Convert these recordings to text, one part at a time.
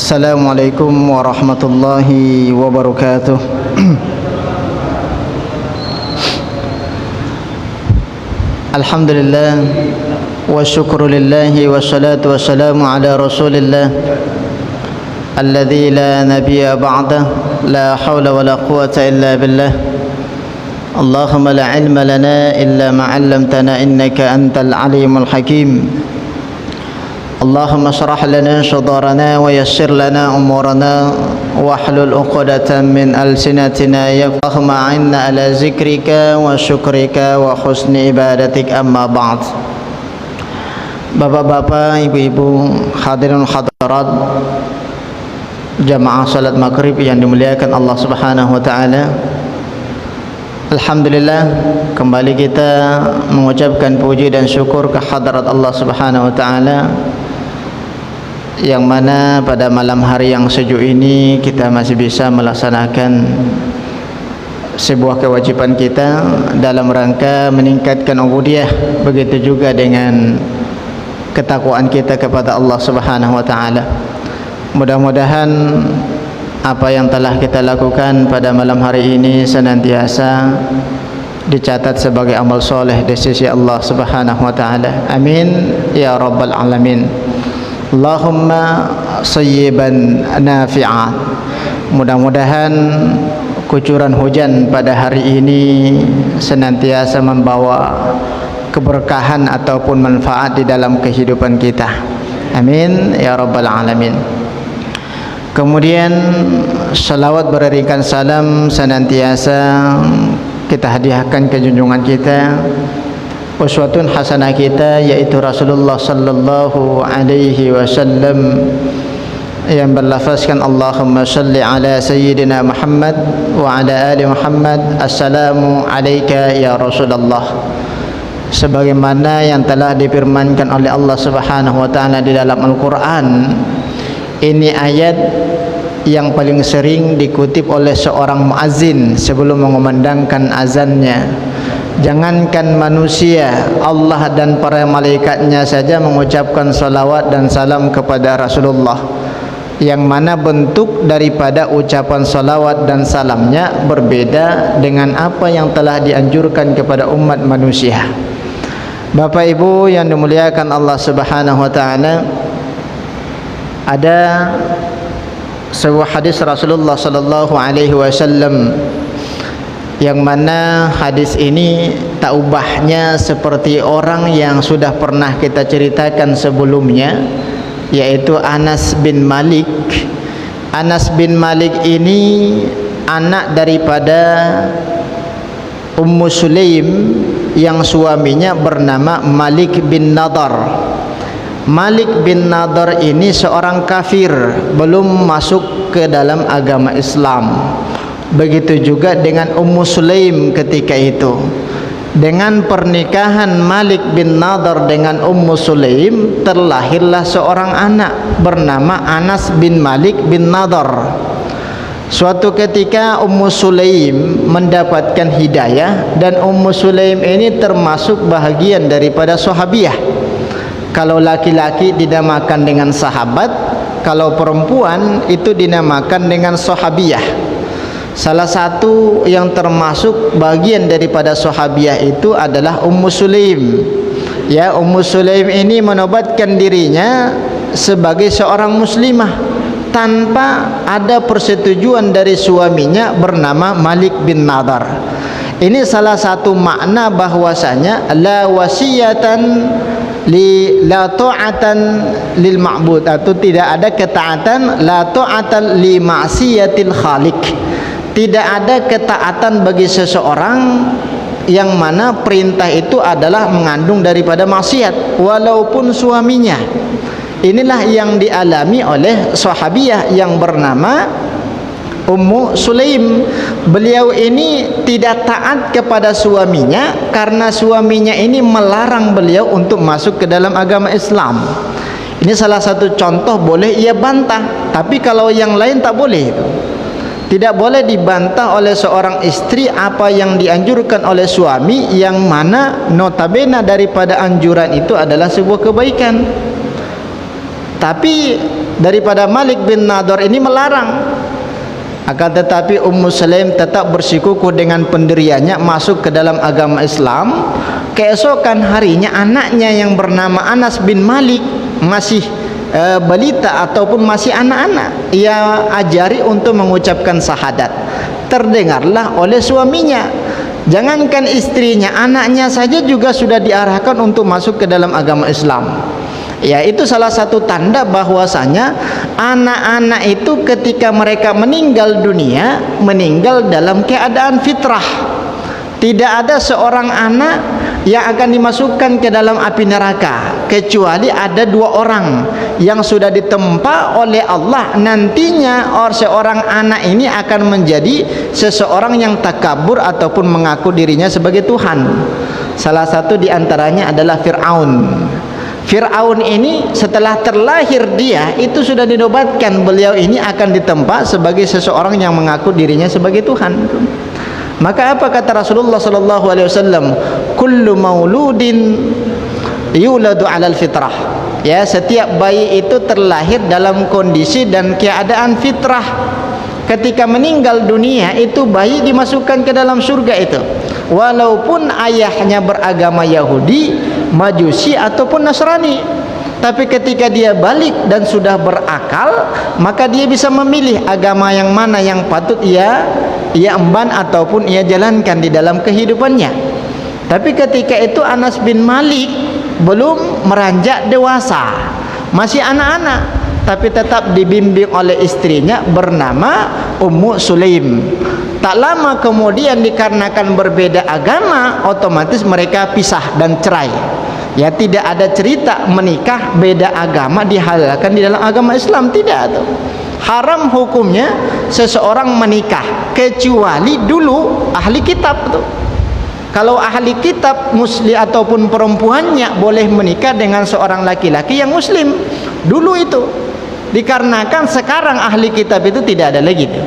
Assalamualaikum warahmatullahi wabarakatuh. Alhamdulillah wa syukru lillahi wa salatu wa salamu ala rasulillah alladhi la nabiyya ba'dah, la hawla wa la quwata illa billah. Allahumma la ilma lana illa ma 'allamtana innaka antal alimul hakim. Allahumma syrah lana sadarana wa yassir lana umurana wahlul 'uqdatan min alsinatina yafqahuma 'inna ala zikrika wa syukrika wa husni ibadatik, amma ba'd. Bapak-bapak, ibu-ibu, hadirin hadirat jamaah salat maghrib yang dimuliakan Allah Subhanahu wa taala. Alhamdulillah, kembali kita mengucapkan puji dan syukur ke hadirat Allah Subhanahu wa taala, yang mana pada malam hari yang sejuk ini kita masih bisa melaksanakan sebuah kewajiban kita dalam rangka meningkatkan ubudiyah, begitu juga dengan ketakwaan kita kepada Allah Subhanahu wa taala. Mudah-mudahan apa yang telah kita lakukan pada malam hari ini senantiasa dicatat sebagai amal soleh di sisi Allah Subhanahu wa taala. Amin ya rabbal alamin. Allahumma sayyiban nafi'a. Mudah-mudahan kucuran hujan pada hari ini senantiasa membawa keberkahan ataupun manfaat di dalam kehidupan kita. Amin ya rabbal alamin. Kemudian salawat beriringkan salam senantiasa kita hadiahkan ke junjungan kita, uswatun hasanah kita, yaitu Rasulullah sallallahu alaihi wasallam, yang berlafazkan Allahumma salli ala sayyidina Muhammad wa ala ali Muhammad, assalamu alayka ya Rasulullah, sebagaimana yang telah difirmankan oleh Allah Subhanahu wa taala di dalam Al-Qur'an. Ini ayat yang paling sering dikutip oleh seorang muazzin sebelum mengumandangkan azannya. Jangankan manusia, Allah dan para malaikatnya saja mengucapkan salawat dan salam kepada Rasulullah, yang mana bentuk daripada ucapan salawat dan salamnya berbeda dengan apa yang telah dianjurkan kepada umat manusia. Bapak Ibu yang dimuliakan Allah Subhanahu wa taala, ada sebuah hadis Rasulullah sallallahu alaihi wasallam yang mana hadis ini tak ubahnya seperti orang yang sudah pernah kita ceritakan sebelumnya, yaitu Anas bin Malik. Anas bin Malik ini anak daripada Ummu Sulaim yang suaminya bernama Malik bin Nadar. Malik bin Nadar ini seorang kafir, belum masuk ke dalam agama Islam. Begitu juga dengan Ummu Sulaim ketika itu. Dengan pernikahan Malik bin Nadar dengan Ummu Sulaim, terlahirlah seorang anak bernama Anas bin Malik bin Nadar. Suatu ketika Ummu Sulaim mendapatkan hidayah, dan Ummu Sulaim ini termasuk bahagian daripada sahabiyah. Kalau laki-laki dinamakan dengan sahabat, kalau perempuan itu dinamakan dengan sahabiyah. Salah satu yang termasuk bagian daripada sahabiyah itu adalah Ummu Sulaim. Ya, Ummu Sulaim ini menobatkan dirinya sebagai seorang muslimah tanpa ada persetujuan dari suaminya bernama Malik bin Nadar. Ini salah satu makna bahwasanya la wasiyatan la ta'atan lil ma'bud, atau tidak ada ketaatan, la ta'atan li ma'siyatil khaliq. Tidak ada ketaatan bagi seseorang yang mana perintah itu adalah mengandung daripada maksiat walaupun suaminya. Inilah yang dialami oleh sahabiyah yang bernama Ummu Sulaim. Beliau ini tidak taat kepada suaminya karena suaminya ini melarang beliau untuk masuk ke dalam agama Islam. Ini salah satu contoh, boleh ia bantah, tapi kalau yang lain tak boleh. Tidak boleh dibantah oleh seorang istri apa yang dianjurkan oleh suami, yang mana notabene daripada anjuran itu adalah sebuah kebaikan. Tapi daripada Malik bin Nadhr ini melarang. Akan tetapi Ummu Sulaim tetap bersikukuh dengan pendiriannya masuk ke dalam agama Islam. Keesokan harinya anaknya yang bernama Anas bin Malik, masih balita ataupun masih anak-anak, ia ajari untuk mengucapkan syahadat. Terdengarlah oleh suaminya, jangankan istrinya, anaknya saja juga sudah diarahkan untuk masuk ke dalam agama Islam. Ya, itu salah satu tanda bahwasanya anak-anak itu ketika mereka meninggal dunia, meninggal dalam keadaan fitrah. Tidak ada seorang anak yang akan dimasukkan ke dalam api neraka kecuali ada dua orang yang sudah ditempa oleh Allah. Nantinya seorang anak ini akan menjadi seseorang yang takabur ataupun mengaku dirinya sebagai Tuhan. Salah satu diantaranya adalah Fir'aun. Fir'aun ini setelah terlahir dia itu sudah dinobatkan beliau ini akan ditempa sebagai seseorang yang mengaku dirinya sebagai Tuhan. Maka apa kata Rasulullah sallallahu alaihi wasallam? Kullu mauludin yuladu 'alal fitrah. Ya, setiap bayi itu terlahir dalam kondisi dan keadaan fitrah. Ketika meninggal dunia itu bayi dimasukkan ke dalam surga itu. Walaupun ayahnya beragama Yahudi, Majusi ataupun Nasrani, tapi ketika dia balik dan sudah berakal, maka dia bisa memilih agama yang mana yang patut ia emban ataupun ia jalankan di dalam kehidupannya. Tapi ketika itu Anas bin Malik belum meranjak dewasa, masih anak-anak, tapi tetap dibimbing oleh istrinya bernama Ummu Sulaim. Tak lama kemudian dikarenakan berbeda agama, otomatis mereka pisah dan cerai. Ya, tidak ada cerita menikah beda agama dihalalkan di dalam agama Islam, tidak tuh. Haram hukumnya seseorang menikah kecuali dulu ahli kitab tuh. Kalau ahli kitab muslim ataupun perempuannya boleh menikah dengan seorang laki-laki yang muslim dulu itu. Dikarenakan sekarang ahli kitab itu tidak ada lagi tuh.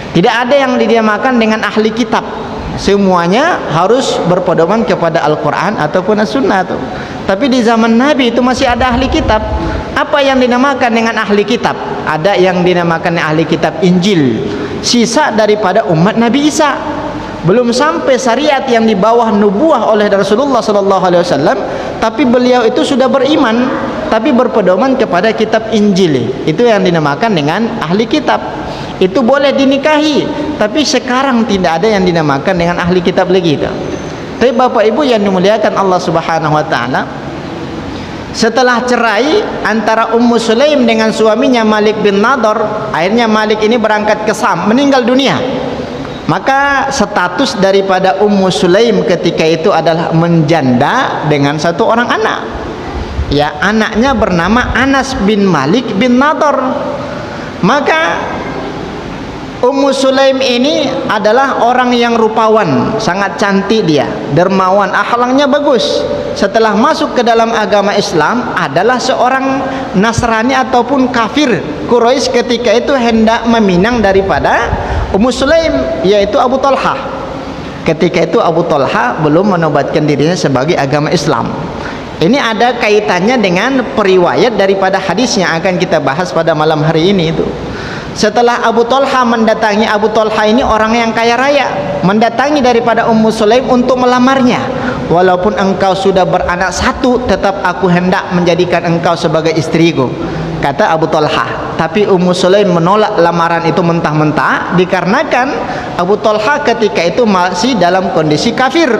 Tidak ada yang dinamakan dengan ahli kitab. Semuanya harus berpedoman kepada Al-Quran ataupun As-Sunnah tuh. Tapi di zaman Nabi itu masih ada ahli kitab. Apa yang dinamakan dengan ahli kitab? Ada yang dinamakan ahli kitab Injil, sisa daripada umat Nabi Isa. Belum sampai syariat yang di bawah nubuah oleh Rasulullah sallallahu alaihi wasallam, tapi beliau itu sudah beriman tapi berpedoman kepada kitab Injil. Itu yang dinamakan dengan ahli kitab. Itu boleh dinikahi, tapi sekarang tidak ada yang dinamakan dengan ahli kitab lagi itu. Tapi Bapak Ibu yang dimuliakan Allah Subhanahu wa taala, setelah cerai antara Ummu Sulaim dengan suaminya Malik bin Nadhr, akhirnya Malik ini berangkat ke Sam, meninggal dunia. Maka status daripada Ummu Sulaim ketika itu adalah menjanda dengan satu orang anak. Ya, anaknya bernama Anas bin Malik bin Nadhr. Maka Ummu Sulaim ini adalah orang yang rupawan, sangat cantik dia, dermawan, akhlaknya bagus. Setelah masuk ke dalam agama Islam adalah seorang Nasrani ataupun kafir Quraisy ketika itu hendak meminang daripada Ummu Sulaim, yaitu Abu Talha. Ketika itu Abu Talha belum menobatkan dirinya sebagai agama Islam. Ini ada kaitannya dengan periwayat daripada hadis yang akan kita bahas pada malam hari ini itu. Setelah Abu Talha mendatangi, Abu Talha ini orang yang kaya raya, mendatangi daripada Ummu Sulaim untuk melamarnya. Walaupun engkau sudah beranak satu, tetap aku hendak menjadikan engkau sebagai istriku, kata Abu Talha. Tapi Ummu Sulaim menolak lamaran itu mentah-mentah, dikarenakan Abu Talha ketika itu masih dalam kondisi kafir.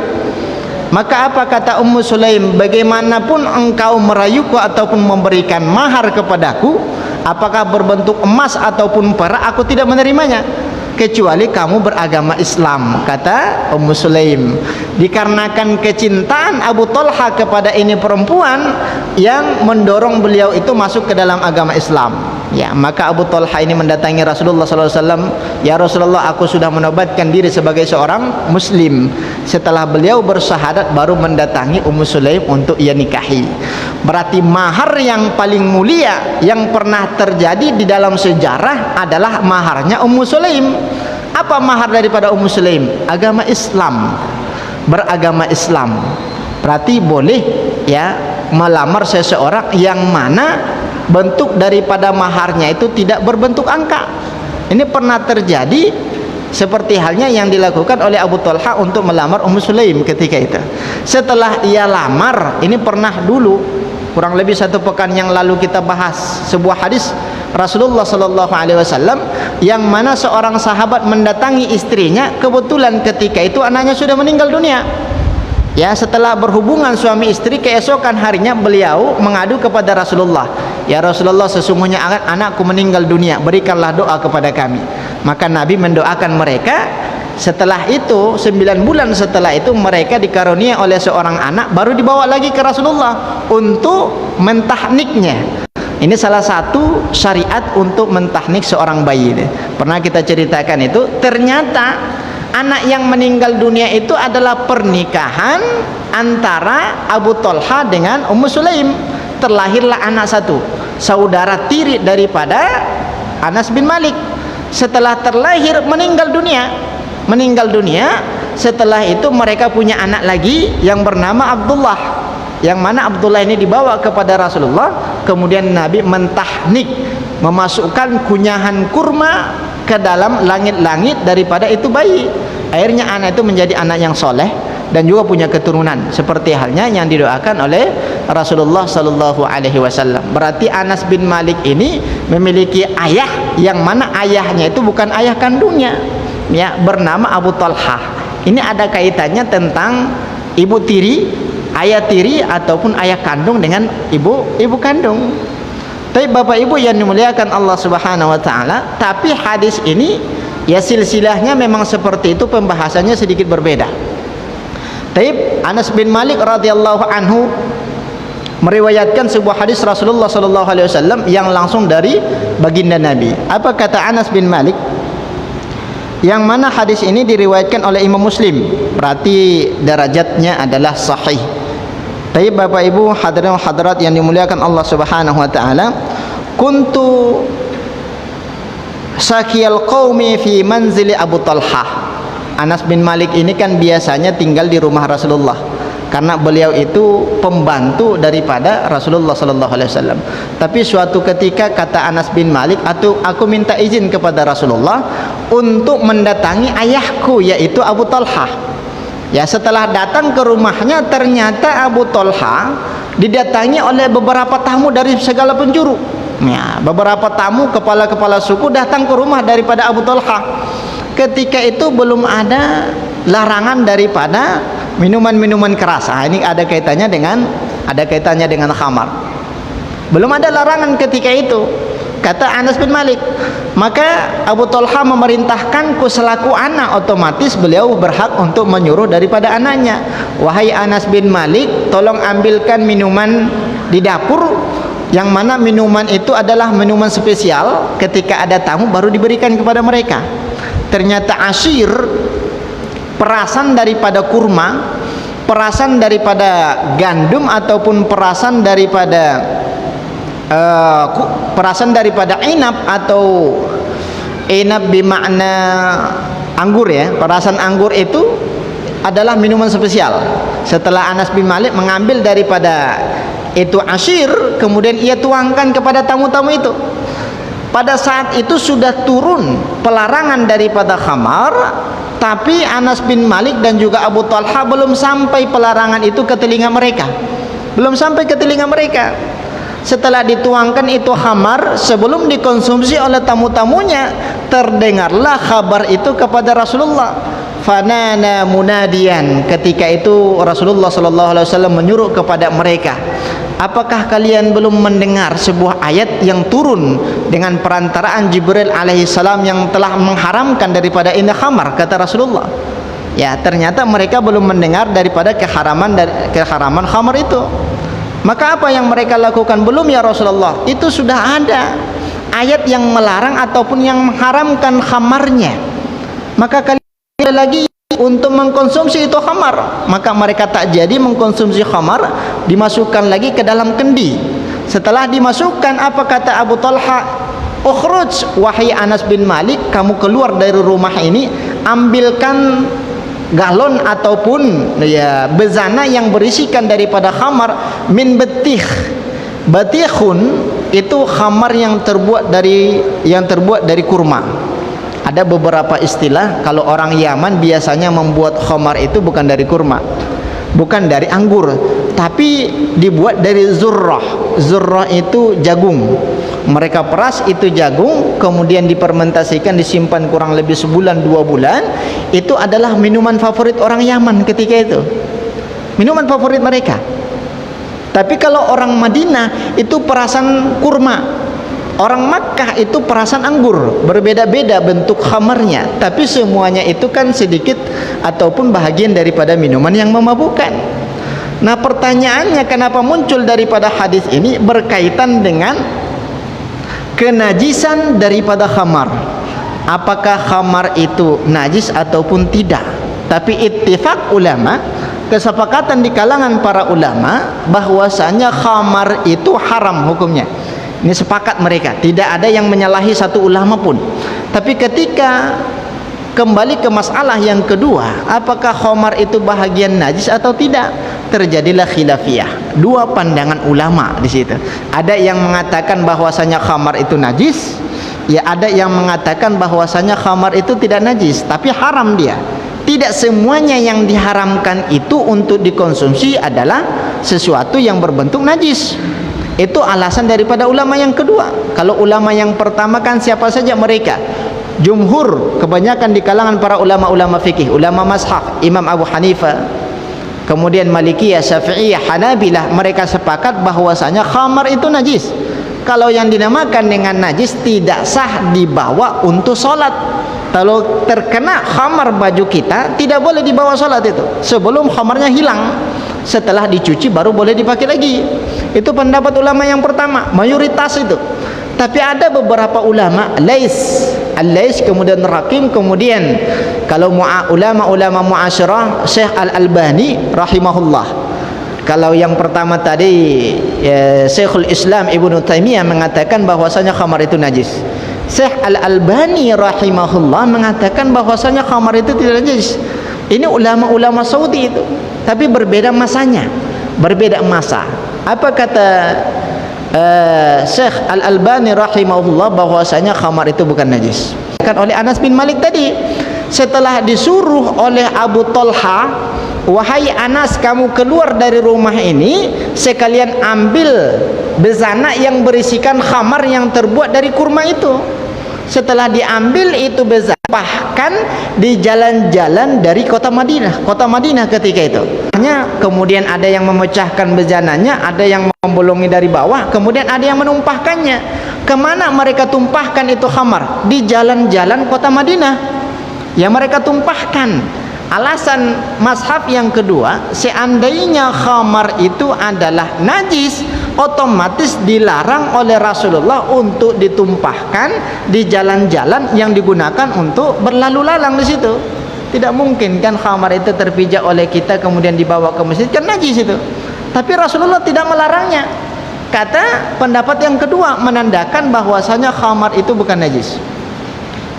Maka apa kata Ummu Sulaim? Bagaimanapun engkau merayuku ataupun memberikan mahar kepadaku, apakah berbentuk emas ataupun perak, aku tidak menerimanya kecuali kamu beragama Islam, kata Ummu Sulaim. Dikarenakan kecintaan Abu Talha kepada ini perempuan yang mendorong beliau itu masuk ke dalam agama Islam. Ya, maka Abu Talha ini mendatangi Rasulullah SAW. Ya Rasulullah, aku sudah menobatkan diri sebagai seorang muslim. Setelah beliau bersyahadat baru mendatangi Ummu Sulaim untuk ia nikahi. Berarti mahar yang paling mulia yang pernah terjadi di dalam sejarah adalah maharnya Ummu Sulaim. Apa mahar daripada Ummu Sulaim? Agama Islam, beragama Islam. Berarti boleh ya melamar seseorang yang mana bentuk daripada maharnya itu tidak berbentuk angka. Ini pernah terjadi seperti halnya yang dilakukan oleh Abu Talha untuk melamar Ummu Sulaim ketika itu. Setelah ia lamar, ini pernah dulu kurang lebih 1 pekan yang lalu kita bahas sebuah hadis Rasulullah sallallahu alaihi wasallam yang mana seorang sahabat mendatangi istrinya, kebetulan ketika itu anaknya sudah meninggal dunia. Ya, setelah berhubungan suami istri, keesokan harinya beliau mengadu kepada Rasulullah, "Ya Rasulullah, sesungguhnya anakku meninggal dunia, berikanlah doa kepada kami." Maka Nabi mendoakan mereka. Setelah itu 9 bulan setelah itu mereka dikaruniai oleh seorang anak, baru dibawa lagi ke Rasulullah untuk mentahniknya. Ini salah satu syariat untuk mentahnik seorang bayi. Pernah kita ceritakan itu. Ternyata anak yang meninggal dunia itu adalah pernikahan antara Abu Talha dengan Ummu Sulaim. Terlahirlah anak satu, saudara tiri daripada Anas bin Malik. Setelah terlahir meninggal dunia. Setelah itu mereka punya anak lagi yang bernama Abdullah, yang mana Abdullah ini dibawa kepada Rasulullah. Kemudian Nabi mentahnik, memasukkan kunyahan kurma ke dalam langit-langit daripada itu bayi. Akhirnya anak itu menjadi anak yang soleh dan juga punya keturunan seperti halnya yang didoakan oleh Rasulullah sallallahu alaihi wasallam. Berarti Anas bin Malik ini memiliki ayah yang mana ayahnya itu bukan ayah kandungnya, ya, bernama Abu Talha. Ini ada kaitannya tentang ibu tiri, ayah tiri ataupun ayah kandung dengan ibu kandung. Tapi Bapak Ibu yang dimuliakan Allah Subhanahu wa taala, tapi hadis ini ya silsilahnya memang seperti itu, pembahasannya sedikit berbeda. Tapi Anas bin Malik radhiyallahu anhu meriwayatkan sebuah hadis Rasulullah sallallahu alaihi wasallam yang langsung dari baginda Nabi. Apa kata Anas bin Malik? Yang mana hadis ini diriwayatkan oleh Imam Muslim, berarti derajatnya adalah sahih. Tapi Bapak Ibu hadirin hadirat yang dimuliakan Allah Subhanahu wa taala, kuntu sakiyal qaumi fi manzili Abu Talha. Anas bin Malik ini kan biasanya tinggal di rumah Rasulullah karena beliau itu pembantu daripada Rasulullah sallallahu alaihi wasallam. Tapi suatu ketika kata Anas bin Malik, aku minta izin kepada Rasulullah untuk mendatangi ayahku yaitu Abu Talha. Ya, setelah datang ke rumahnya ternyata Abu Talha didatangi oleh beberapa tamu dari segala penjuru. Ya, beberapa tamu kepala-kepala suku datang ke rumah daripada Abu Talha. Ketika itu belum ada larangan daripada minuman-minuman keras. Ini ada kaitannya dengan khamar. Belum ada larangan ketika itu. Kata Anas bin Malik, maka Abu Talha memerintahkanku selaku anak, otomatis beliau berhak untuk menyuruh daripada anaknya, "Wahai Anas bin Malik, tolong ambilkan minuman di dapur, yang mana minuman itu adalah minuman spesial, ketika ada tamu baru diberikan kepada mereka." Ternyata asyir, perasan daripada kurma, perasan daripada gandum ataupun perasan daripada inab atau inab bermakna anggur, ya, perasan anggur itu adalah minuman spesial. Setelah Anas bin Malik mengambil daripada itu asyir, kemudian ia tuangkan kepada tamu-tamu itu. Pada saat itu sudah turun pelarangan daripada khamar, tapi Anas bin Malik dan juga Abu Talha belum sampai pelarangan itu ke telinga mereka. Setelah dituangkan itu khamar, sebelum dikonsumsi oleh tamu-tamunya, terdengarlah kabar itu kepada Rasulullah. Fanana munadian. Ketika itu Rasulullah sallallahu alaihi wasallam menyuruh kepada mereka, apakah kalian belum mendengar sebuah ayat yang turun dengan perantaraan Jibril alaihi salam yang telah mengharamkan daripada ini khamar, kata Rasulullah. Ya, ternyata mereka belum mendengar daripada keharaman khamar itu. Maka apa yang mereka lakukan? Belum, ya Rasulullah, itu sudah ada ayat yang melarang ataupun yang mengharamkan khamarnya, maka kalian lagi untuk mengkonsumsi itu khamar. Maka mereka tak jadi mengkonsumsi khamar, dimasukkan lagi ke dalam kendi. Setelah dimasukkan, apa kata Abu Talha? "Ukhruj, wahai Anas bin Malik, kamu keluar dari rumah ini, ambilkan galon ataupun ya bezana yang berisikan daripada khamar min betih. Batihun itu khamar yang terbuat dari kurma. Ada beberapa istilah, kalau orang Yaman biasanya membuat khamar itu bukan dari kurma, bukan dari anggur, tapi dibuat dari zurrah. Zurrah itu jagung. Mereka peras itu jagung, kemudian difermentasikan, disimpan kurang lebih sebulan 2 bulan. Itu adalah minuman favorit orang Yaman ketika itu, minuman favorit mereka. Tapi kalau orang Madinah itu perasan kurma, orang Makkah itu perasan anggur. Berbeda-beda bentuk khamarnya, tapi semuanya itu kan sedikit ataupun bahagian daripada minuman yang memabukkan. Nah, pertanyaannya kenapa muncul daripada hadis ini berkaitan dengan kenajisan daripada khamar. Apakah khamar itu najis ataupun tidak? Tapi ittifaq ulama, kesepakatan di kalangan para ulama bahwasanya khamar itu haram hukumnya. Ini sepakat mereka, tidak ada yang menyalahi satu ulama pun. Tapi ketika kembali ke masalah yang kedua, apakah khamar itu bahagian najis atau tidak, terjadilah khilafiyah. Dua pandangan ulama di situ. Ada yang mengatakan bahwasanya khamar itu najis, ya ada yang mengatakan bahwasanya khamar itu tidak najis, tapi haram dia. Tidak semuanya yang diharamkan itu untuk dikonsumsi adalah sesuatu yang berbentuk najis. Itu alasan daripada ulama yang kedua. Kalau ulama yang pertama kan siapa saja mereka? Jumhur, kebanyakan di kalangan para ulama-ulama fikih, ulama mazhab, Imam Abu Hanifah, kemudian Malikiyah, Syafi'iyah, Hanabilah, mereka sepakat bahwasanya khamar itu najis. Kalau yang dinamakan dengan najis tidak sah dibawa untuk sholat. Kalau terkena khamar baju kita, tidak boleh dibawa sholat itu sebelum khamarnya hilang. Setelah dicuci baru boleh dipakai lagi. Itu pendapat ulama yang pertama, mayoritas itu. Tapi ada beberapa ulama, Al-Lais, kemudian Rakim, kemudian kalau ulama-ulama mu'asyirah, Syekh Al-Albani rahimahullah. Kalau yang pertama tadi Syekhul Islam Ibnu Taimiyah mengatakan bahwasanya khamar itu najis. Syekh Al-Albani rahimahullah mengatakan bahwasanya khamar itu tidak najis. Ini ulama-ulama Saudi itu, tapi berbeda masanya, berbeda masa. Apa kata Syekh Al-Albani rahimahullah bahwasanya khamar itu bukan najis? Kan oleh Anas bin Malik tadi, setelah disuruh oleh Abu Talha, wahai Anas, kamu keluar dari rumah ini sekalian ambil bezana yang berisikan khamar yang terbuat dari kurma itu. Setelah diambil itu bezana, bahkan di jalan-jalan dari kota Madinah ketika itu. Kemudian ada yang memecahkan bezananya, ada yang membolongi dari bawah, kemudian ada yang menumpahkannya. Kemana mereka tumpahkan itu khamar? Di jalan-jalan kota Madinah yang mereka tumpahkan. Alasan mazhab yang kedua, seandainya khamar itu adalah najis, otomatis dilarang oleh Rasulullah untuk ditumpahkan di jalan-jalan yang digunakan untuk berlalu lalang di situ. Tidak mungkin kan khamar itu terpijak oleh kita kemudian dibawa ke masjid, kan najis itu. Tapi Rasulullah tidak melarangnya. Kata pendapat yang kedua menandakan bahwasanya khamar itu bukan najis.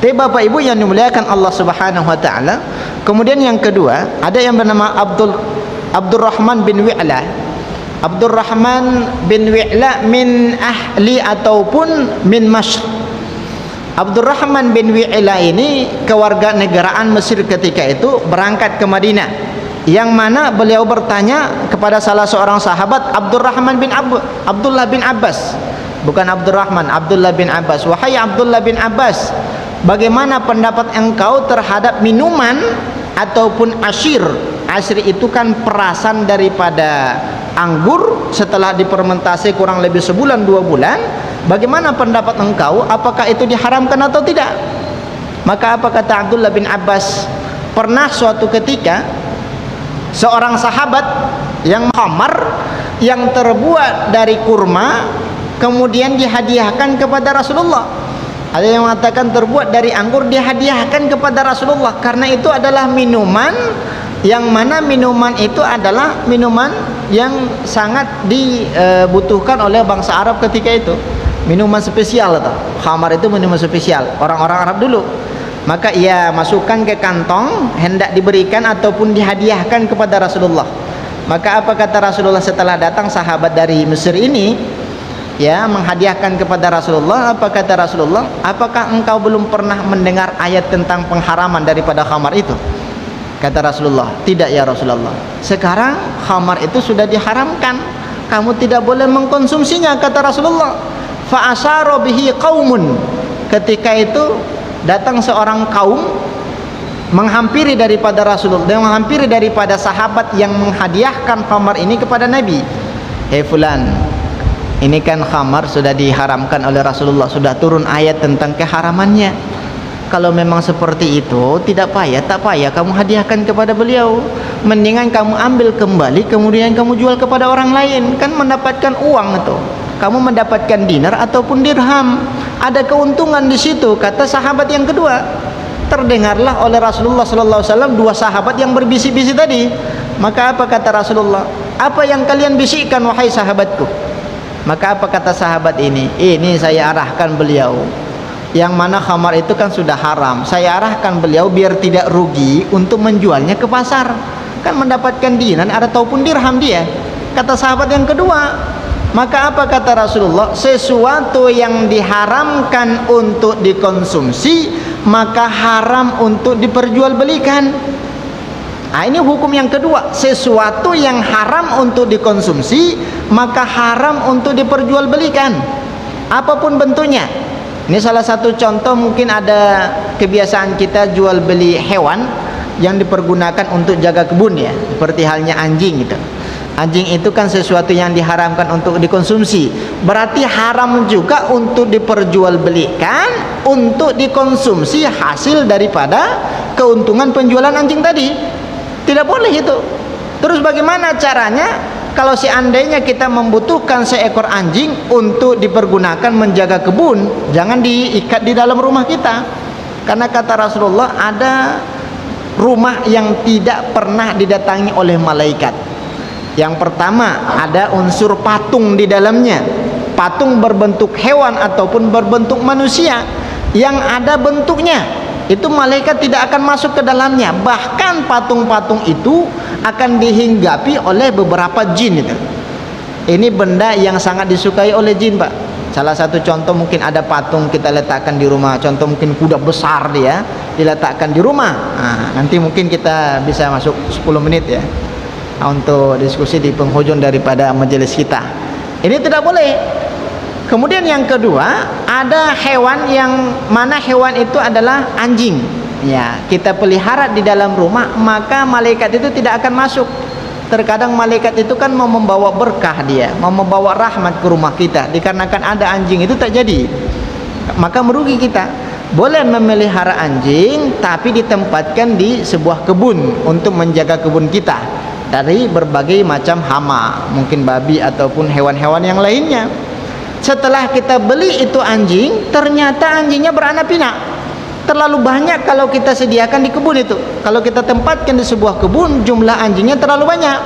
Tapi Bapak Ibu yang dimuliakan Allah Subhanahu wa taala, kemudian yang kedua ada yang bernama Abdurrahman bin Wi'la. Abdurrahman bin Wi'la min ahli ataupun min Masr. Abdurrahman bin Wi'la ini kewarganegaraan Mesir ketika itu, berangkat ke Madinah, yang mana beliau bertanya kepada salah seorang sahabat, Abdullah bin Abbas, bukan Abdurrahman, Abdullah bin Abbas. Wahai Abdullah bin Abbas, bagaimana pendapat engkau terhadap minuman ataupun asyir? Asyir itu kan perasan daripada anggur setelah difermentasi kurang lebih sebulan 2 bulan. Bagaimana pendapat engkau? Apakah itu diharamkan atau tidak? Maka apa kata Abdullah bin Abbas? Pernah suatu ketika seorang sahabat yang khamar yang terbuat dari kurma kemudian dihadiahkan kepada Rasulullah. Ada yang mengatakan terbuat dari anggur, dihadiahkan kepada Rasulullah karena itu adalah minuman yang mana minuman itu adalah minuman yang sangat dibutuhkan oleh bangsa Arab ketika itu. Minuman spesial atau khamar itu minuman spesial orang-orang Arab dulu. Maka ia masukkan ke kantong hendak diberikan ataupun dihadiahkan kepada Rasulullah. Maka apa kata Rasulullah setelah datang sahabat dari Mesir ini? ya, menghadiahkan kepada Rasulullah. Apa kata Rasulullah? Apakah engkau belum pernah mendengar ayat tentang pengharaman daripada khamar itu? Kata Rasulullah, tidak ya Rasulullah. Sekarang khamar itu sudah diharamkan, kamu tidak boleh mengkonsumsinya, kata Rasulullah. Fa asyara bihi qaumun. Ketika itu datang seorang kaum menghampiri daripada Rasulullah dan menghampiri daripada sahabat yang menghadiahkan khamar ini kepada Nabi. Hei fulan, ini kan khamar sudah diharamkan oleh Rasulullah, sudah turun ayat tentang keharamannya. Kalau memang seperti itu, tak payah kamu hadiahkan kepada beliau. Mendingan kamu ambil kembali, kemudian kamu jual kepada orang lain, kan mendapatkan uang itu. Kamu mendapatkan dinar ataupun dirham, ada keuntungan di situ, kata sahabat yang kedua. Terdengarlah oleh Rasulullah sallallahu alaihi wasallam dua sahabat yang berbisik-bisik tadi. Maka apa kata Rasulullah? Apa yang kalian bisikkan wahai sahabatku? Maka apa kata sahabat ini? Ini saya arahkan beliau, yang mana khamar itu kan sudah haram. Saya arahkan beliau biar tidak rugi untuk menjualnya ke pasar, kan mendapatkan dinar ataupun dirham dia, kata sahabat yang kedua. Maka apa kata Rasulullah? Sesuatu yang diharamkan untuk dikonsumsi maka haram untuk diperjualbelikan. Nah, ini hukum yang kedua. Sesuatu yang haram untuk dikonsumsi maka haram untuk diperjualbelikan, apapun bentuknya. Ini salah satu contoh, mungkin ada kebiasaan kita jual beli hewan yang dipergunakan untuk jaga kebun ya, seperti halnya anjing gitu. Anjing itu kan sesuatu yang diharamkan untuk dikonsumsi, berarti haram juga untuk diperjualbelikan, untuk dikonsumsi hasil daripada keuntungan penjualan anjing tadi. Tidak boleh itu. Terus bagaimana caranya? Kalau seandainya kita membutuhkan seekor anjing untuk dipergunakan menjaga kebun, jangan diikat di dalam rumah kita. Karena kata Rasulullah, ada rumah yang tidak pernah didatangi oleh malaikat. Yang pertama, ada unsur patung di dalamnya. Patung berbentuk hewan ataupun berbentuk manusia yang ada bentuknya, itu malaikat tidak akan masuk ke dalamnya. Bahkan patung-patung itu akan dihinggapi oleh beberapa jin itu. Ini benda yang sangat disukai oleh jin, Pak. Salah satu contoh, mungkin ada patung kita letakkan di rumah. Contoh mungkin kuda besar dia diletakkan di rumah. Nah, nanti mungkin kita bisa masuk 10 menit ya untuk diskusi di penghujung daripada majelis kita. Ini tidak boleh. Kemudian yang kedua, ada hewan yang mana hewan itu adalah anjing. Ya, kita pelihara di dalam rumah, maka malaikat itu tidak akan masuk. Terkadang malaikat itu kan mau membawa berkah, dia mau membawa rahmat ke rumah kita. Dikarenakan ada anjing itu tak jadi, maka merugi kita. Boleh memelihara anjing, tapi ditempatkan di sebuah kebun untuk menjaga kebun kita dari berbagai macam hama, mungkin babi ataupun hewan-hewan yang lainnya. Setelah kita beli itu anjing, ternyata anjingnya beranak pinak, terlalu banyak kalau kita sediakan di kebun itu. Kalau kita tempatkan di sebuah kebun, jumlah anjingnya terlalu banyak.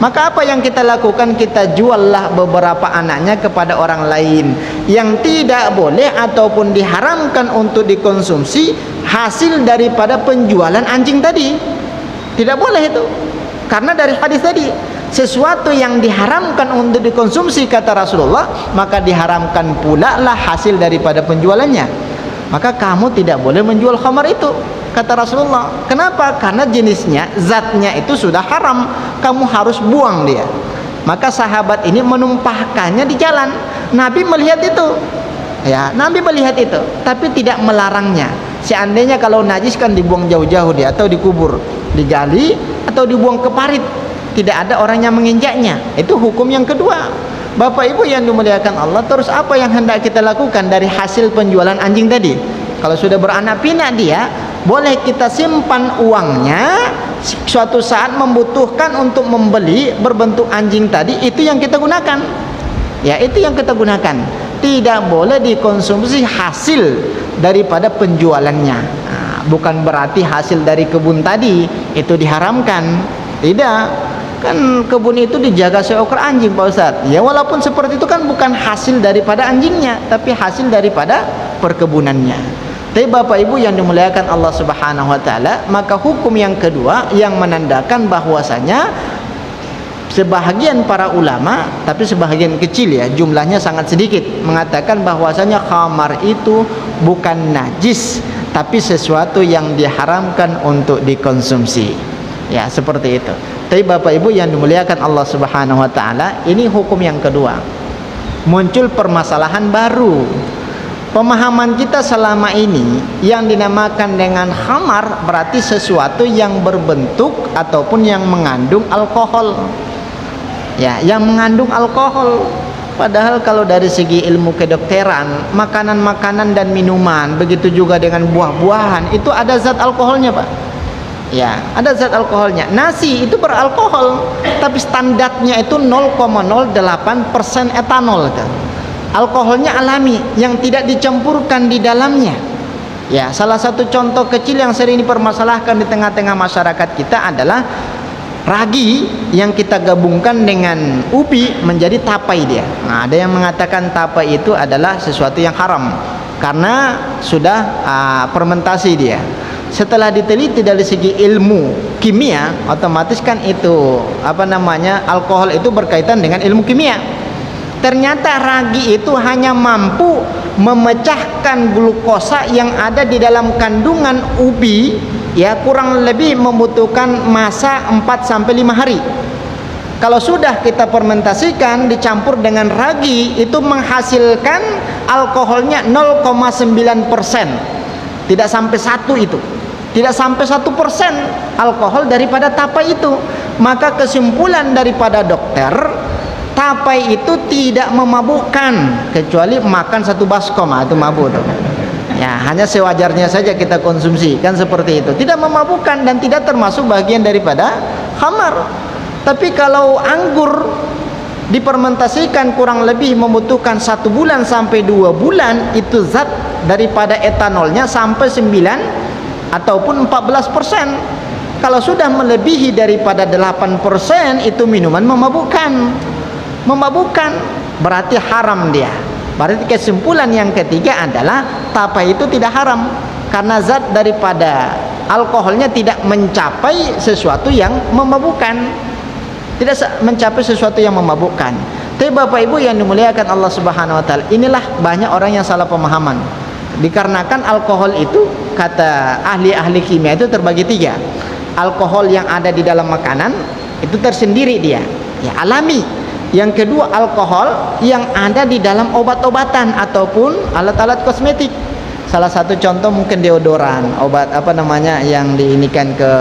Maka apa yang kita lakukan? Kita juallah beberapa anaknya kepada orang lain. Yang tidak boleh ataupun diharamkan untuk dikonsumsi hasil daripada penjualan anjing tadi. Tidak boleh itu. Karena dari hadis tadi, sesuatu yang diharamkan untuk dikonsumsi kata Rasulullah, maka diharamkan pula lah hasil daripada penjualannya. Maka kamu tidak boleh menjual khamar itu, kata Rasulullah. Kenapa? Karena jenisnya, zatnya itu sudah haram, kamu harus buang dia. Maka sahabat ini menumpahkannya di jalan. Nabi melihat itu, ya, Nabi melihat itu, tapi tidak melarangnya. Seandainya kalau najis kan dibuang jauh-jauh dia, atau dikubur, digali, atau dibuang ke parit, tidak ada orang yang menginjaknya. Itu hukum yang kedua. Bapak Ibu yang dimuliakan Allah, terus apa yang hendak kita lakukan dari hasil penjualan anjing tadi? Kalau sudah beranak pinak dia, boleh kita simpan uangnya, suatu saat membutuhkan untuk membeli berbentuk anjing tadi, itu yang kita gunakan. Ya, itu yang kita gunakan. Tidak boleh dikonsumsi hasil daripada penjualannya. Nah, bukan berarti hasil dari kebun tadi itu diharamkan. Tidak. Kan kebun itu dijaga seekor anjing, Pak Ustadz. Ya, walaupun seperti itu kan bukan hasil daripada anjingnya, tapi hasil daripada perkebunannya. Tapi Bapak Ibu yang dimuliakan Allah Subhanahu wa taala, maka hukum yang kedua yang menandakan bahwasanya sebahagian para ulama, tapi sebahagian kecil ya, jumlahnya sangat sedikit, mengatakan bahwasanya khamar itu bukan najis, tapi sesuatu yang diharamkan untuk dikonsumsi. Ya, seperti itu. Tapi Bapak Ibu yang dimuliakan Allah Subhanahu wa taala, ini hukum yang kedua. Muncul permasalahan baru. Pemahaman kita selama ini yang dinamakan dengan khamar berarti sesuatu yang berbentuk ataupun yang mengandung alkohol. Ya, yang mengandung alkohol. Padahal kalau dari segi ilmu kedokteran, makanan-makanan dan minuman, begitu juga dengan buah-buahan, itu ada zat alkoholnya, Pak. Ya, ada zat alkoholnya. Nasi itu beralkohol, tapi standarnya itu 0,08% etanol kan. Alkoholnya alami yang tidak dicampurkan di dalamnya. Ya, salah satu contoh kecil yang sering dipermasalahkan di tengah-tengah masyarakat kita adalah ragi yang kita gabungkan dengan ubi menjadi tapai dia. Nah, ada yang mengatakan tapai itu adalah sesuatu yang haram karena sudah fermentasi dia. Setelah diteliti dari segi ilmu kimia, otomatis kan itu alkohol itu berkaitan dengan ilmu kimia. Ternyata ragi itu hanya mampu memecahkan glukosa yang ada di dalam kandungan ubi, ya, kurang lebih membutuhkan masa 4-5 hari. Kalau sudah kita fermentasikan dicampur dengan ragi, itu menghasilkan alkoholnya 0,9%. Tidak sampai 1 itu. Tidak sampai 1% alkohol daripada tapai itu. Maka kesimpulan daripada dokter, tapai itu tidak memabukkan kecuali makan 1 baskom, itu mabuk tuh. Ya, hanya sewajarnya saja kita konsumsi, kan seperti itu. Tidak memabukkan dan tidak termasuk bagian daripada khamar. Tapi kalau anggur difermentasikan kurang lebih membutuhkan 1 bulan sampai 2 bulan, itu zat daripada etanolnya sampai 9 ataupun 14%. Kalau sudah melebihi daripada 8%, itu minuman memabukkan. Memabukkan berarti haram dia. Berarti kesimpulan yang ketiga adalah tapai itu tidak haram karena zat daripada alkoholnya tidak mencapai sesuatu yang memabukkan. Tidak mencapai sesuatu yang memabukkan. Tapi Bapak Ibu yang dimuliakan Allah Subhanahu wa taala, inilah banyak orang yang salah pemahaman. Dikarenakan alkohol itu, kata ahli-ahli kimia, itu terbagi 3. Alkohol yang ada di dalam makanan itu tersendiri dia, ya, alami. Yang kedua, alkohol yang ada di dalam obat-obatan ataupun alat-alat kosmetik. Salah satu contoh mungkin deodoran, obat yang diinikan ke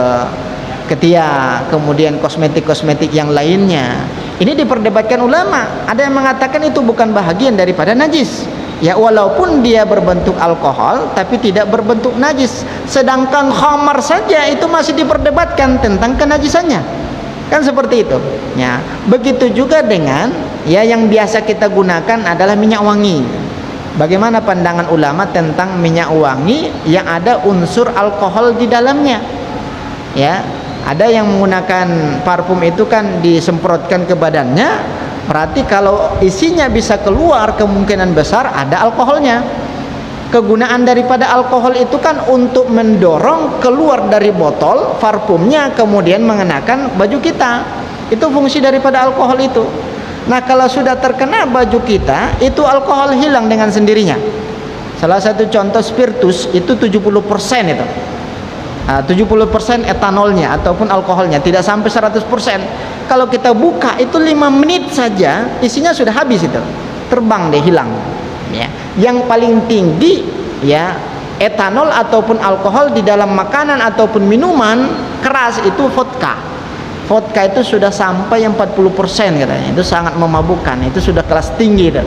ketiak, kemudian kosmetik-kosmetik yang lainnya. Ini diperdebatkan ulama. Ada yang mengatakan itu bukan bahagian daripada najis. Ya, walaupun dia berbentuk alkohol tapi tidak berbentuk najis. Sedangkan khamar saja itu masih diperdebatkan tentang kenajisannya. Kan seperti itu. Ya, begitu juga dengan yang biasa kita gunakan adalah minyak wangi. Bagaimana pandangan ulama tentang minyak wangi yang ada unsur alkohol di dalamnya? Ya, ada yang menggunakan parfum itu kan disemprotkan ke badannya, berarti kalau isinya bisa keluar kemungkinan besar ada alkoholnya. Kegunaan daripada alkohol itu kan untuk mendorong keluar dari botol parfumnya kemudian mengenakan baju kita. Itu fungsi daripada alkohol itu. Nah, kalau sudah terkena baju kita, itu alkohol hilang dengan sendirinya. Salah satu contoh spiritus itu 70% itu. 70% etanolnya ataupun alkoholnya, tidak sampai 100%. Kalau kita buka itu 5 menit saja isinya sudah habis itu. Terbang deh, hilang. Ya. Yang paling tinggi ya etanol ataupun alkohol di dalam makanan ataupun minuman keras itu vodka. Vodka itu sudah sampai 40% katanya. Itu sangat memabukkan. Itu sudah kelas tinggi itu.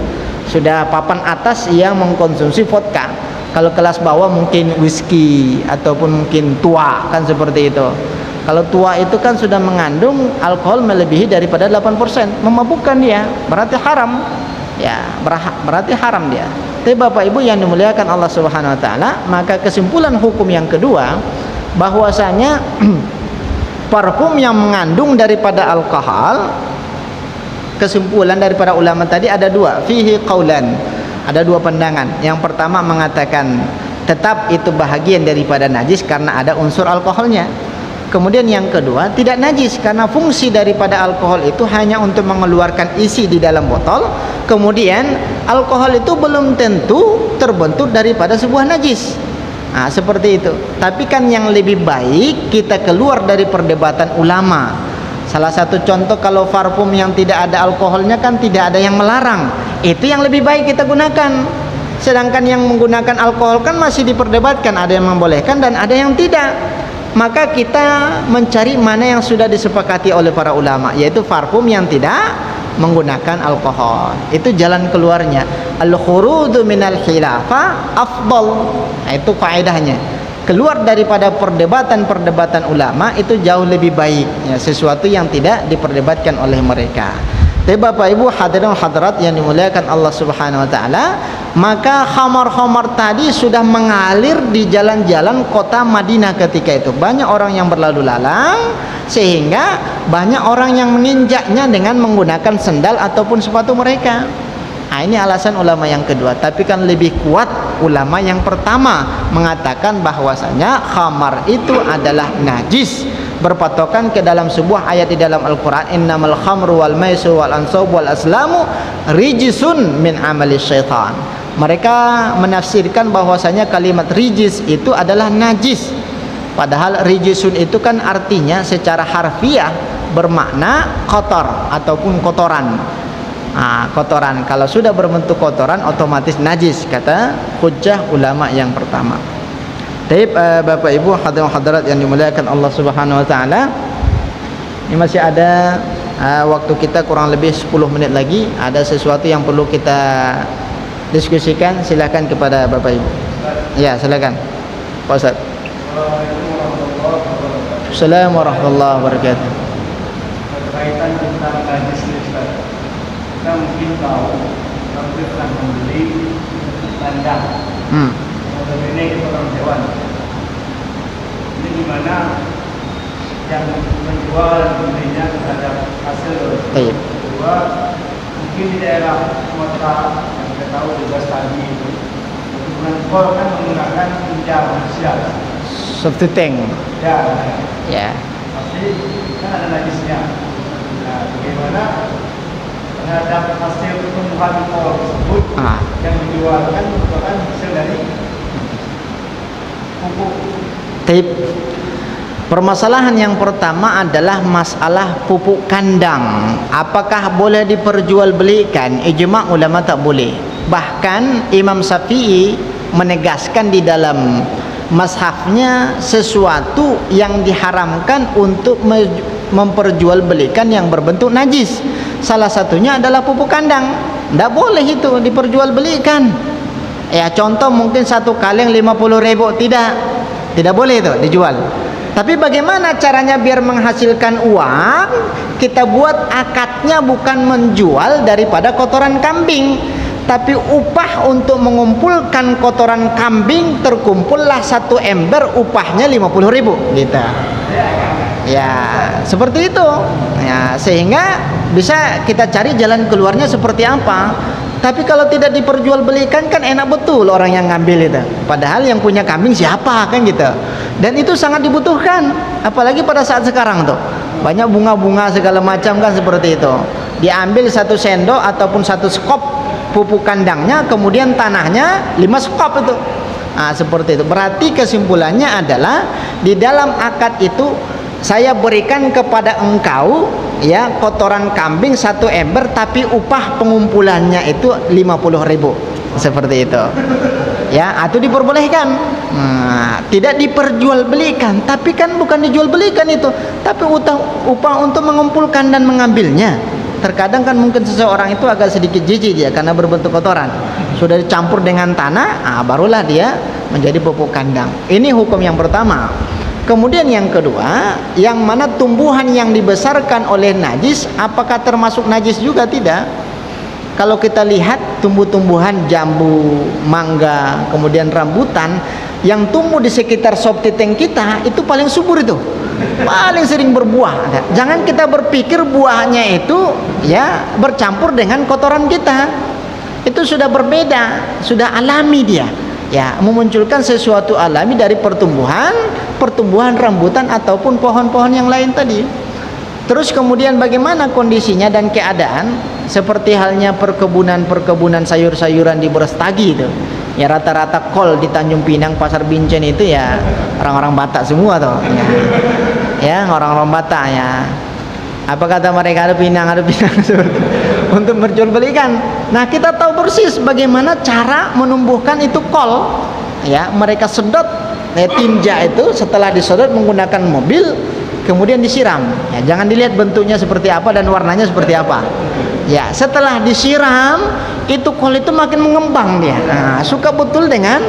Sudah papan atas yang mengkonsumsi vodka. Kalau kelas bawah mungkin whisky ataupun mungkin tua, kan seperti itu. Kalau tua itu kan sudah mengandung alkohol melebihi daripada 8%, memabukkan dia, berarti haram. Ya, berarti haram dia. Tapi Bapak Ibu yang dimuliakan Allah Subhanahu wa taala, maka kesimpulan hukum yang kedua bahwasanya parfum yang mengandung daripada alkohol, kesimpulan daripada ulama tadi ada 2, fihi qaulan. Ada 2 pandangan. Yang pertama mengatakan tetap itu bahagian daripada najis karena ada unsur alkoholnya. Kemudian yang kedua, tidak najis karena fungsi daripada alkohol itu hanya untuk mengeluarkan isi di dalam botol. Kemudian alkohol itu belum tentu terbentuk daripada sebuah najis. Nah, seperti itu. Tapi kan yang lebih baik kita keluar dari perdebatan ulama. Salah satu contoh, kalau parfum yang tidak ada alkoholnya kan tidak ada yang melarang. Itu yang lebih baik kita gunakan. Sedangkan yang menggunakan alkohol kan masih diperdebatkan, ada yang membolehkan dan ada yang tidak. Maka kita mencari mana yang sudah disepakati oleh para ulama, yaitu parfum yang tidak menggunakan alkohol. Itu jalan keluarnya. Al-khurudu minal khilafah afdal. Nah, itu faedahnya. Keluar daripada perdebatan-perdebatan ulama itu jauh lebih baik, ya, sesuatu yang tidak diperdebatkan oleh mereka. Tapi Bapak Ibu hadirin hadirat yang dimuliakan Allah Subhanahu wa taala, maka khamar-khamar tadi sudah mengalir di jalan-jalan kota Madinah ketika itu. Banyak orang yang berlalu lalang, sehingga banyak orang yang menginjaknya dengan menggunakan sendal ataupun sepatu mereka. Nah, ini alasan ulama yang kedua. Tapi kan lebih kuat ulama yang pertama, mengatakan bahwasanya khamar itu adalah najis, berpatokan ke dalam sebuah ayat di dalam Al-Quran, innamal khamru wal maisir wal ansab wal aslamu rijisun min amali syaitan. Mereka menafsirkan bahwasanya kalimat rijis itu adalah najis, padahal rijisun itu kan artinya secara harfiah bermakna kotor ataupun kotoran. Kotoran, kalau sudah berbentuk kotoran otomatis najis, kata hujjah ulama yang pertama. Baik, Bapak Ibu hadirin hadirat yang dimuliakan Allah Subhanahu wa taala, ini masih ada waktu kita kurang lebih 10 menit lagi. Ada sesuatu yang perlu kita diskusikan, silakan kepada Bapak Ibu. Ya, silakan Pak Ustaz. Assalamualaikum warahmatullahi wabarakatuh. Berkaitan tentang najis, kita mungkin tahu kita pernah membeli landang. Ini kita orang hewan. Ini dimana yang menjual membelinya terhadap hasil kedua, mungkin di daerah Sumatera yang kita tahu juga tadi itu menjual kan menggunakan tinja manusia. Seperti tank. Ya. Pasti kan ada najisnya. Nah, bagaimana terhadap hasil pertumbuhan kol tersebut yang dijualkan merupakan hasil dari pupuk. Tip. Permasalahan yang pertama adalah masalah pupuk kandang. Apakah boleh diperjualbelikan? Ijma' ulama tak boleh. Bahkan Imam Syafi'i menegaskan di dalam mazhabnya sesuatu yang diharamkan untuk memperjualbelikan yang berbentuk najis. Salah satunya adalah pupuk kandang. Tidak boleh itu diperjualbelikan. Ya, contoh mungkin satu kaleng 50.000, tidak boleh itu dijual. Tapi bagaimana caranya biar menghasilkan uang? Kita buat akadnya bukan menjual daripada kotoran kambing, tapi upah untuk mengumpulkan kotoran kambing, terkumpullah satu ember, upahnya 50.000 gitu. Ya, seperti itu. Ya, sehingga bisa kita cari jalan keluarnya seperti apa. Tapi kalau tidak diperjualbelikan kan enak betul orang yang ngambil itu. Padahal yang punya kambing siapa kan gitu. Dan itu sangat dibutuhkan, apalagi pada saat sekarang tuh. Banyak bunga-bunga segala macam kan seperti itu. Diambil satu sendok ataupun satu skop pupuk kandangnya, kemudian tanahnya 5 skop itu. Seperti itu. Berarti kesimpulannya adalah di dalam akad itu saya berikan kepada engkau ya kotoran kambing satu ember, tapi upah pengumpulannya itu 50.000, seperti itu ya. Atau diperbolehkan, tidak diperjualbelikan, tapi kan bukan dijualbelikan itu, tapi upah untuk mengumpulkan dan mengambilnya. Terkadang kan mungkin seseorang itu agak sedikit jijik dia karena berbentuk kotoran, sudah dicampur dengan tanah, barulah dia menjadi pupuk kandang. Ini hukum yang pertama. Kemudian yang kedua, yang mana tumbuhan yang dibesarkan oleh najis, apakah termasuk najis juga? Tidak. Kalau kita lihat tumbuh-tumbuhan jambu, mangga, kemudian rambutan yang tumbuh di sekitar sobtiteng kita, itu paling subur itu, paling sering berbuah. Jangan kita berpikir buahnya itu ya bercampur dengan kotoran kita. Itu sudah berbeda, sudah alami dia. Ya, memunculkan sesuatu alami dari pertumbuhan rambutan ataupun pohon-pohon yang lain tadi. Terus kemudian bagaimana kondisinya dan keadaan seperti halnya perkebunan sayur-sayuran di Brastagi itu. Ya, rata-rata kol di Tanjung Pinang, Pasar Bincen itu ya orang-orang Batak semua tuh. Ya, orang-orang Batak ya. Apa kata mereka, ada pinang untuk berjualbelikan. Nah, kita tahu persis bagaimana cara menumbuhkan itu kol. Ya, mereka sedot tinja itu, setelah disedot menggunakan mobil, kemudian disiram. Ya, jangan dilihat bentuknya seperti apa dan warnanya seperti apa. Ya, setelah disiram, itu kol itu makin mengembang dia. Nah, suka betul dengan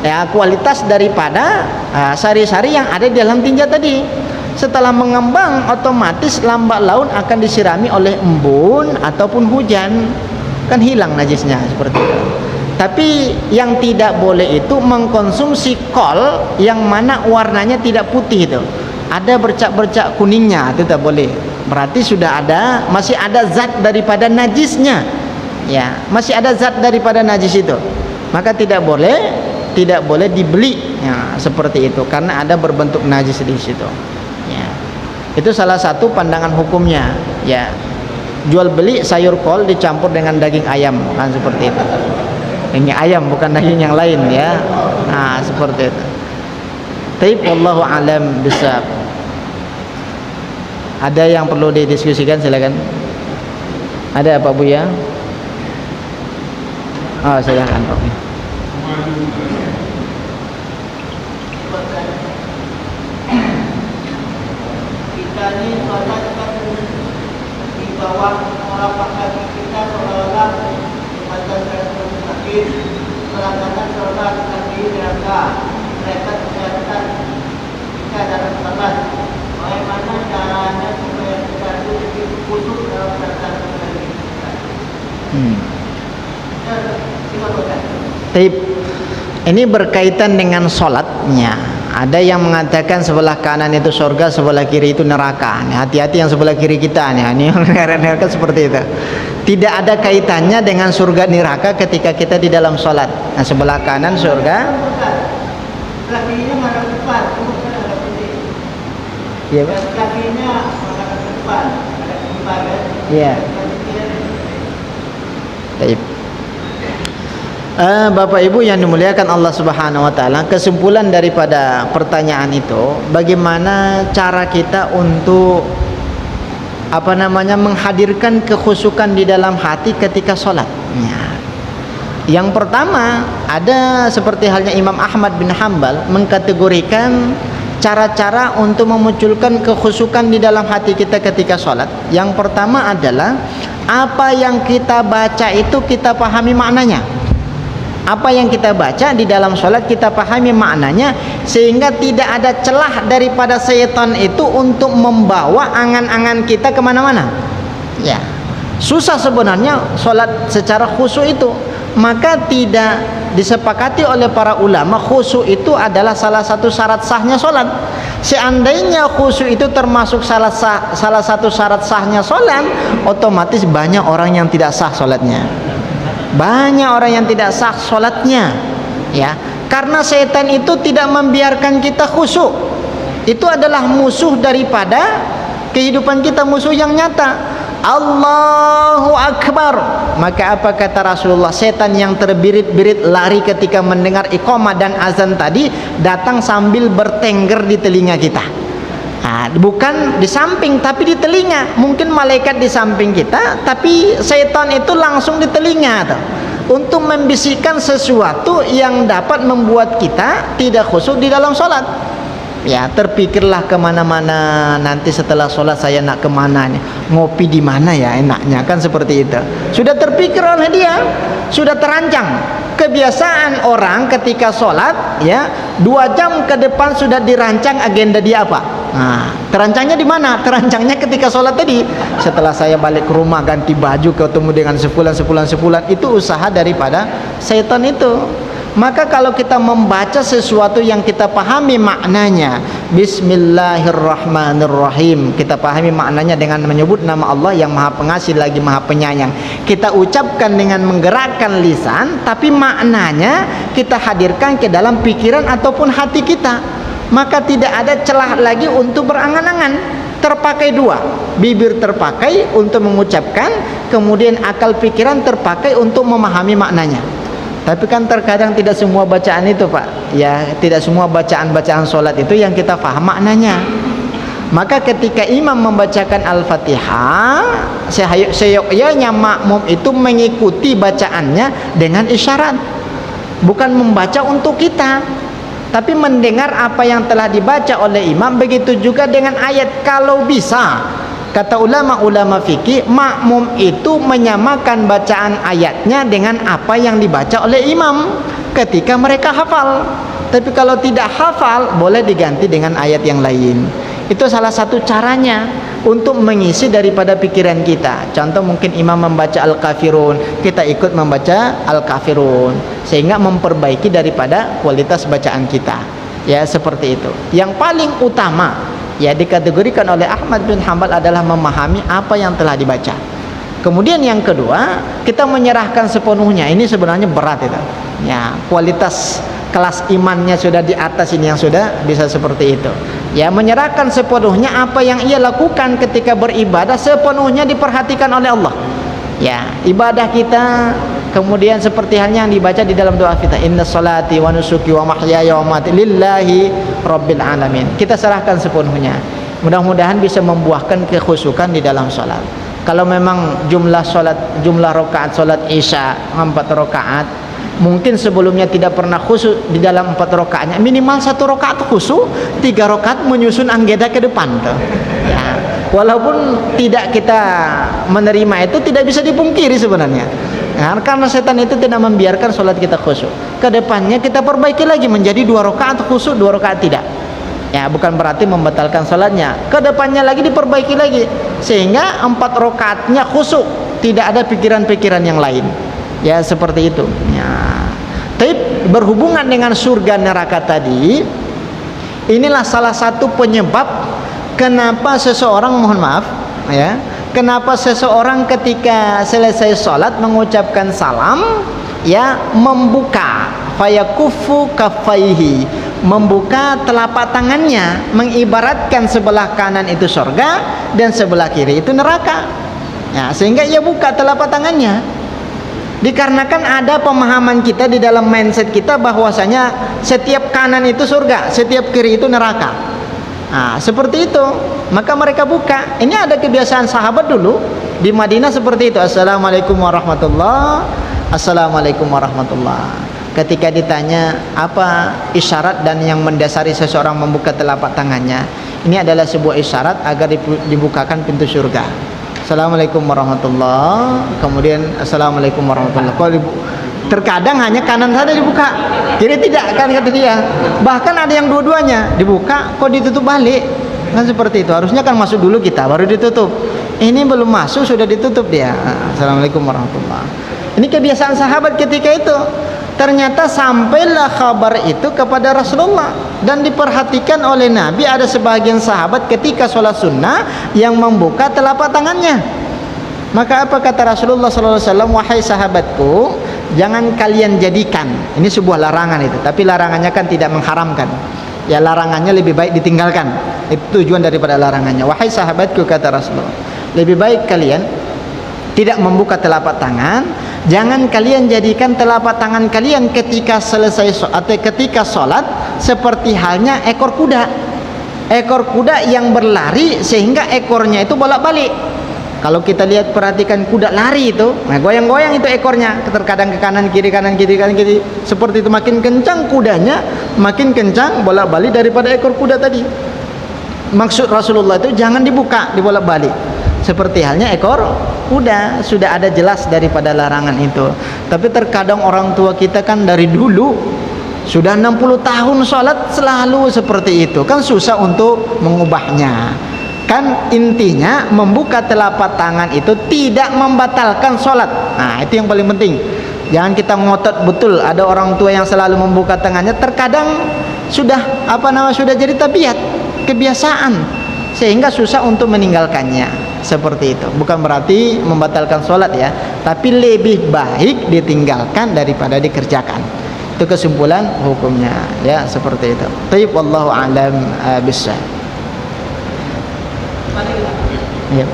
ya kualitas daripada sari-sari yang ada di dalam tinja tadi. Setelah mengembang, otomatis lambat laun akan disirami oleh embun ataupun hujan, kan hilang najisnya seperti itu. Tapi yang tidak boleh itu mengkonsumsi kol yang mana warnanya tidak putih itu, ada bercak-bercak kuningnya, itu tidak boleh. Berarti sudah ada, masih ada zat daripada najisnya. Ya, masih ada zat daripada najis itu. Maka tidak boleh dibeli ya, seperti itu, karena ada berbentuk najis di situ. Ya. Itu salah satu pandangan hukumnya. Ya, jual beli sayur kol dicampur dengan daging ayam, kan seperti itu. Daging ayam bukan daging yang lain ya. Nah, seperti itu. Taib wallahu alam bisawab. Ada yang perlu didiskusikan, silakan. Ada Pak Buya? Oh, silakan Pak Buya. Ini sholat kan di bawah telapak kaki kita seolah-olah macam sakit, melakukan sholat kaki neraka. Mereka menjelaskan kita dalam sholat. Bagaimana caranya supaya kita lebih khusyuk dalam sholat kita? Taib. Ini berkaitan dengan sholatnya. Ada yang mengatakan sebelah kanan itu surga, sebelah kiri itu neraka. Hati-hati yang sebelah kiri kita nih. Ini neraka seperti itu. Tidak ada kaitannya dengan surga neraka ketika kita di dalam sholat. Nah, sebelah kanan surga. Kakinya menghadap depan, bukan menghadap kiri. Iya, Pak. Kakinya menghadap depan, menghadap depan kan? Iya. Taib. Bapak Ibu yang dimuliakan Allah Subhanahu wa taala, kesimpulan daripada pertanyaan itu, bagaimana cara kita untuk menghadirkan kekhusyukan di dalam hati ketika sholat. Yang pertama, ada seperti halnya Imam Ahmad bin Hanbal mengkategorikan cara-cara untuk memunculkan kekhusyukan di dalam hati kita ketika sholat. Yang pertama adalah apa yang kita baca itu kita pahami maknanya. Apa yang kita baca di dalam sholat kita pahami maknanya, sehingga tidak ada celah daripada syaitan itu untuk membawa angan-angan kita kemana-mana. Ya, susah sebenarnya sholat secara khusyuk itu. Maka tidak disepakati oleh para ulama khusyuk itu adalah salah satu syarat sahnya sholat. Seandainya khusyuk itu termasuk salah satu syarat sahnya sholat, otomatis banyak orang yang tidak sah sholatnya. Banyak orang yang tidak sah sholatnya, ya, karena setan itu tidak membiarkan kita khusyuk. Itu adalah musuh daripada kehidupan kita, musuh yang nyata. Allahu Akbar. Maka apa kata Rasulullah? Setan yang terbirit-birit lari ketika mendengar iqamah dan azan tadi datang sambil bertengger di telinga kita. Bukan di samping tapi di telinga. Mungkin malaikat di samping kita, tapi setan itu langsung di telinga tuh, untuk membisikkan sesuatu yang dapat membuat kita tidak khusyuk di dalam sholat. Ya, terpikirlah kemana-mana. Nanti setelah sholat saya nak kemana nih? Ngopi di mana ya enaknya, kan seperti itu. Sudah terpikir oleh dia, sudah terancang. Kebiasaan orang ketika sholat, ya, 2 jam ke depan sudah dirancang agenda dia apa. Nah, terancangnya di mana? Terancangnya ketika sholat tadi. Setelah saya balik ke rumah ganti baju, ketemu dengan sepulan itu usaha daripada setan itu. Maka kalau kita membaca sesuatu yang kita pahami maknanya, Bismillahirrahmanirrahim, kita pahami maknanya dengan menyebut nama Allah yang Maha Pengasih lagi Maha Penyayang, kita ucapkan dengan menggerakkan lisan, tapi maknanya kita hadirkan ke dalam pikiran ataupun hati kita, maka tidak ada celah lagi untuk berangan-angan. Terpakai dua, bibir terpakai untuk mengucapkan, kemudian akal pikiran terpakai untuk memahami maknanya. Tapi kan terkadang tidak semua bacaan itu, Pak, ya, tidak semua bacaan-bacaan sholat itu yang kita paham maknanya. Maka ketika imam membacakan Al-Fatihah, seyogyanya makmum itu mengikuti bacaannya dengan isyarat, bukan membaca untuk kita, tapi mendengar apa yang telah dibaca oleh imam. Begitu juga dengan ayat. Kalau bisa, kata ulama-ulama fikih, makmum itu menyamakan bacaan ayatnya dengan apa yang dibaca oleh imam ketika mereka hafal. Tapi kalau tidak hafal, boleh diganti dengan ayat yang lain. Itu salah satu caranya untuk mengisi daripada pikiran kita. Contoh, mungkin imam membaca Al-Kafirun, kita ikut membaca Al-Kafirun, sehingga memperbaiki daripada kualitas bacaan kita. Ya, seperti itu. Yang paling utama, ya, dikategorikan oleh Ahmad bin Hanbal adalah memahami apa yang telah dibaca. Kemudian yang kedua, kita menyerahkan sepenuhnya. Ini sebenarnya berat itu. Ya, kualitas kelas imannya sudah di atas ini yang sudah bisa seperti itu. Ya, menyerahkan sepenuhnya apa yang ia lakukan ketika beribadah, sepenuhnya diperhatikan oleh Allah. Ya, ibadah kita kemudian seperti halnya yang dibaca di dalam doa kita, inna salati wa nusuki wa mahyaya wa mamati lillahi rabbil alamin. Kita serahkan sepenuhnya. Mudah-mudahan bisa membuahkan kekhusyukan di dalam salat. Kalau memang jumlah rakaat salat Isya 4 rakaat, mungkin sebelumnya tidak pernah khusyuk di dalam 4 rakaatnya, minimal 1 rakaat khusyuk, 3 rakaat menyusun anggota ke depan tuh. Ya, walaupun tidak kita menerima itu, tidak bisa dipungkiri sebenarnya. Nah, karena setan itu tidak membiarkan sholat kita khusyuk. Kedepannya kita perbaiki lagi menjadi 2 rakaat khusyuk, 2 rakaat tidak. Ya, bukan berarti membatalkan sholatnya. Kedepannya lagi diperbaiki lagi, sehingga 4 rakaatnya khusyuk, tidak ada pikiran-pikiran yang lain. Ya, seperti itu. Ya. Tapi berhubungan dengan surga neraka tadi, inilah salah satu penyebab kenapa seseorang, mohon maaf, ya, kenapa seseorang ketika selesai sholat mengucapkan salam, ya, membuka fayakufu kafaihi, membuka telapak tangannya, mengibaratkan sebelah kanan itu surga dan sebelah kiri itu neraka. Ya, sehingga ia buka telapak tangannya. Dikarenakan ada pemahaman kita di dalam mindset kita bahwasanya setiap kanan itu surga, setiap kiri itu neraka. Nah, seperti itu. Maka mereka buka. Ini ada kebiasaan sahabat dulu di Madinah seperti itu. Assalamualaikum warahmatullahi, assalamualaikum warahmatullahi. Ketika ditanya apa isyarat dan yang mendasari seseorang membuka telapak tangannya, ini adalah sebuah isyarat agar dibukakan pintu surga. Assalamualaikum warahmatullahi, kemudian assalamualaikum warahmatullahi. Terkadang hanya kanan saja dibuka, kiri tidak, kan, kata dia. Bahkan ada yang dua-duanya dibuka, kok ditutup balik, kan seperti itu. Harusnya kan masuk dulu kita baru ditutup. Ini belum masuk sudah ditutup dia. Assalamualaikum warahmatullahi. Ini kebiasaan sahabat ketika itu. Ternyata sampailah kabar itu kepada Rasulullah dan diperhatikan oleh Nabi. Ada sebagian sahabat ketika sholat sunnah yang membuka telapak tangannya. Maka apa kata Rasulullah SAW? Wahai sahabatku, jangan kalian jadikan, ini sebuah larangan itu, tapi larangannya kan tidak mengharamkan. Ya, larangannya lebih baik ditinggalkan. Itu tujuan daripada larangannya. Wahai sahabatku, kata Rasulullah, lebih baik kalian tidak membuka telapak tangan. Jangan kalian jadikan telapak tangan kalian ketika selesai atau ketika sholat seperti halnya ekor kuda. Ekor kuda yang berlari sehingga ekornya itu bolak-balik. Kalau kita lihat, perhatikan kuda lari itu, nah, goyang-goyang itu ekornya, terkadang ke kanan kiri, kanan kiri, kanan kiri. Seperti itu, makin kencang kudanya, makin kencang bolak-balik daripada ekor kuda tadi. Maksud Rasulullah itu jangan dibuka, dibolak-balik. Seperti halnya ekor kuda, sudah ada jelas daripada larangan itu. Tapi terkadang orang tua kita kan dari dulu sudah 60 tahun sholat selalu seperti itu, kan susah untuk mengubahnya. Kan intinya membuka telapak tangan itu tidak membatalkan sholat. Nah, itu yang paling penting. Jangan kita ngotot betul. Ada orang tua yang selalu membuka tangannya, terkadang sudah sudah jadi tabiat, kebiasaan, sehingga susah untuk meninggalkannya. Seperti itu. Bukan berarti membatalkan sholat ya, tapi lebih baik ditinggalkan daripada dikerjakan. Itu kesimpulan hukumnya ya, seperti itu. Taib wallahu a'lam bishawab. Ya.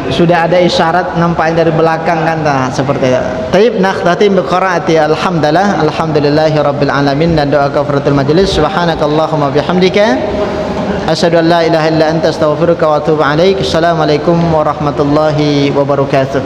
Sudah ada isyarat nampaknya dari belakang kan, seperti itu. Taib nakhtatim bi qiraati alhamdulillahi rabbil alamin dan doa kafaratul majlis. Subhanakallahumma bihamdika asyhadu an la ilaha illa anta astaghfiruka wa atubu ilaik. Assalamualaikum warahmatullahi wabarakatuh.